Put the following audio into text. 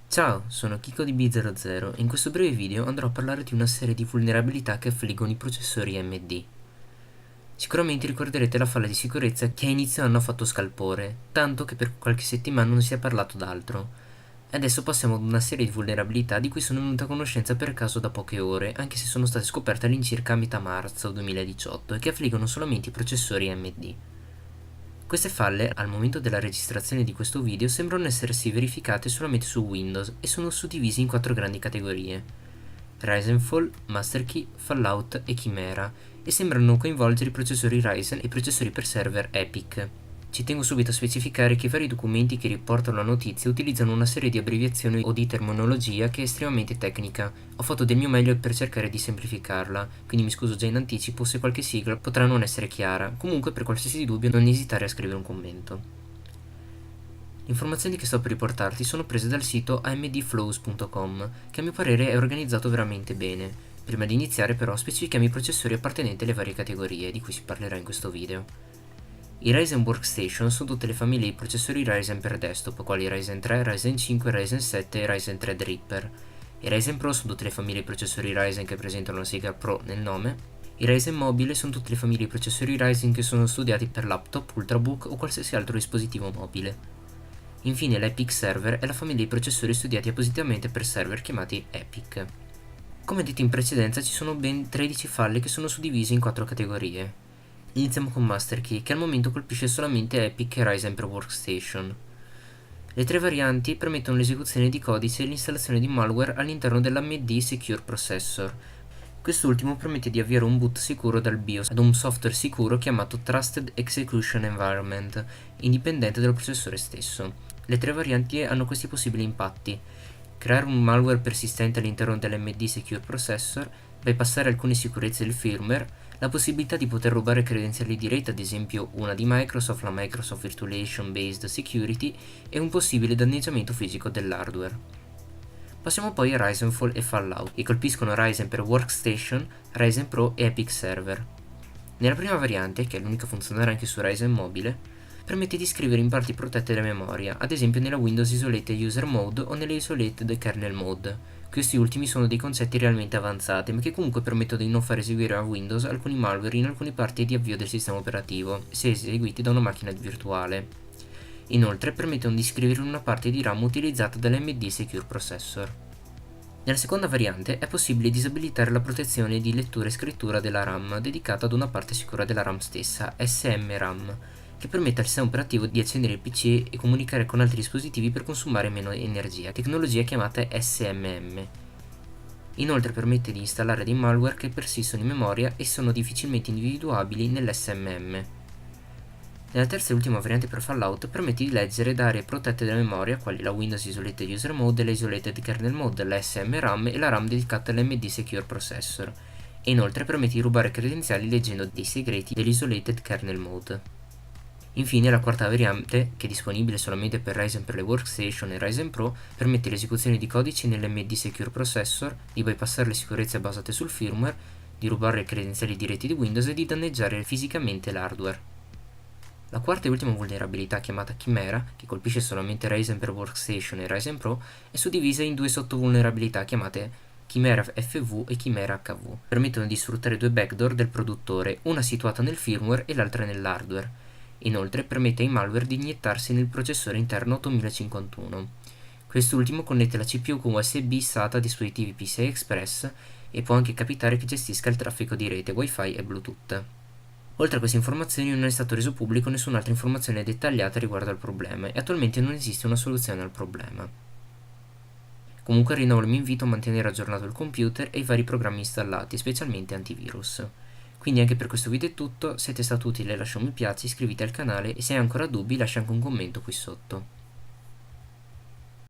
Ciao, sono Kiko di B00 e in questo breve video andrò a parlare di una serie di vulnerabilità che affliggono i processori AMD. Sicuramente ricorderete la falla di sicurezza che a inizio anno ha fatto scalpore, tanto che per qualche settimana non si è parlato d'altro. E adesso passiamo ad una serie di vulnerabilità di cui sono venuta a conoscenza per caso da poche ore, anche se sono state scoperte all'incirca a metà marzo 2018 e che affliggono solamente i processori AMD. Queste falle, al momento della registrazione di questo video, sembrano essersi verificate solamente su Windows e sono suddivisi in 4 grandi categorie: Ryzen Fall, Master Key, Fallout e Chimera, e sembrano coinvolgere i processori Ryzen e i processori per server EPYC. Ci tengo subito a specificare che i vari documenti che riportano la notizia utilizzano una serie di abbreviazioni o di terminologia che è estremamente tecnica. Ho fatto del mio meglio per cercare di semplificarla, quindi mi scuso già in anticipo se qualche sigla potrà non essere chiara. Comunque, per qualsiasi dubbio, non esitare a scrivere un commento. Le informazioni che sto per riportarti sono prese dal sito amdflows.com, che a mio parere è organizzato veramente bene. Prima di iniziare però specifichiamo i processori appartenenti alle varie categorie di cui si parlerà in questo video. I Ryzen Workstation sono tutte le famiglie di processori Ryzen per desktop, quali Ryzen 3, Ryzen 5, Ryzen 7 e Ryzen Threadripper. I Ryzen Pro sono tutte le famiglie di processori Ryzen che presentano la sigla Pro nel nome. I Ryzen Mobile sono tutte le famiglie di processori Ryzen che sono studiati per laptop, ultrabook o qualsiasi altro dispositivo mobile. Infine l'EPYC Server è la famiglia di processori studiati appositamente per server chiamati EPYC. Come detto in precedenza, ci sono ben 13 falle che sono suddivise in 4 categorie. Iniziamo con Master Key, che al momento colpisce solamente EPYC e Ryzen per Workstation. Le 3 varianti permettono l'esecuzione di codice e l'installazione di malware all'interno dell'AMD Secure Processor. Quest'ultimo permette di avviare un boot sicuro dal BIOS ad un software sicuro chiamato Trusted Execution Environment, indipendente dal processore stesso. Le 3 varianti hanno questi possibili impatti: creare un malware persistente all'interno dell'AMD Secure Processor, bypassare alcune sicurezze del firmware, la possibilità di poter rubare credenziali di rete, ad esempio una di Microsoft, la Microsoft Virtualization Based Security, e un possibile danneggiamento fisico dell'hardware. Passiamo poi a Ryzen Fall e Fallout, che colpiscono Ryzen per Workstation, Ryzen Pro e EPYC Server. Nella prima variante, che è l'unica a funzionare anche su Ryzen mobile, permette di scrivere in parti protette della memoria, ad esempio nella Windows Isolated User Mode o nelle Isolated Kernel Mode. Questi ultimi sono dei concetti realmente avanzati, ma che comunque permettono di non far eseguire a Windows alcuni malware in alcune parti di avvio del sistema operativo, se eseguiti da una macchina virtuale. Inoltre permettono di scrivere in una parte di RAM utilizzata dall'AMD Secure Processor. Nella seconda variante è possibile disabilitare la protezione di lettura e scrittura della RAM dedicata ad una parte sicura della RAM stessa, SMRAM, che permette al sistema operativo di accendere il PC e comunicare con altri dispositivi per consumare meno energia, tecnologia chiamata SMM. Inoltre permette di installare dei malware che persistono in memoria e sono difficilmente individuabili nell'SMM. Nella terza e ultima variante per Fallout permette di leggere da aree protette della memoria, quali la Windows Isolated User Mode, la Isolated Kernel Mode, la SMRAM e la RAM dedicata all'AMD Secure Processor, e inoltre permette di rubare credenziali leggendo dei segreti dell'Isolated Kernel Mode. Infine la quarta variante, che è disponibile solamente per Ryzen per le Workstation e Ryzen Pro, permette l'esecuzione di codici nell'AMD Secure Processor, di bypassare le sicurezze basate sul firmware, di rubare le credenziali di rete di Windows e di danneggiare fisicamente l'hardware. La quarta e ultima vulnerabilità, chiamata Chimera, che colpisce solamente Ryzen per Workstation e Ryzen Pro, è suddivisa in 2 sottovulnerabilità chiamate Chimera FV e Chimera HV. Permettono di sfruttare 2 backdoor del produttore, una situata nel firmware e l'altra nell'hardware. Inoltre permette ai malware di iniettarsi nel processore interno 8051. Quest'ultimo connette la CPU con USB SATA a dispositivi PCI Express e può anche capitare che gestisca il traffico di rete Wi-Fi e Bluetooth. Oltre a queste informazioni non è stato reso pubblico nessun'altra informazione dettagliata riguardo al problema e attualmente non esiste una soluzione al problema. Comunque rinnovo il mio invito a mantenere aggiornato il computer e i vari programmi installati, specialmente antivirus. Quindi anche per questo video è tutto, se ti è stato utile lascia un mi piace, iscriviti al canale e se hai ancora dubbi lascia anche un commento qui sotto.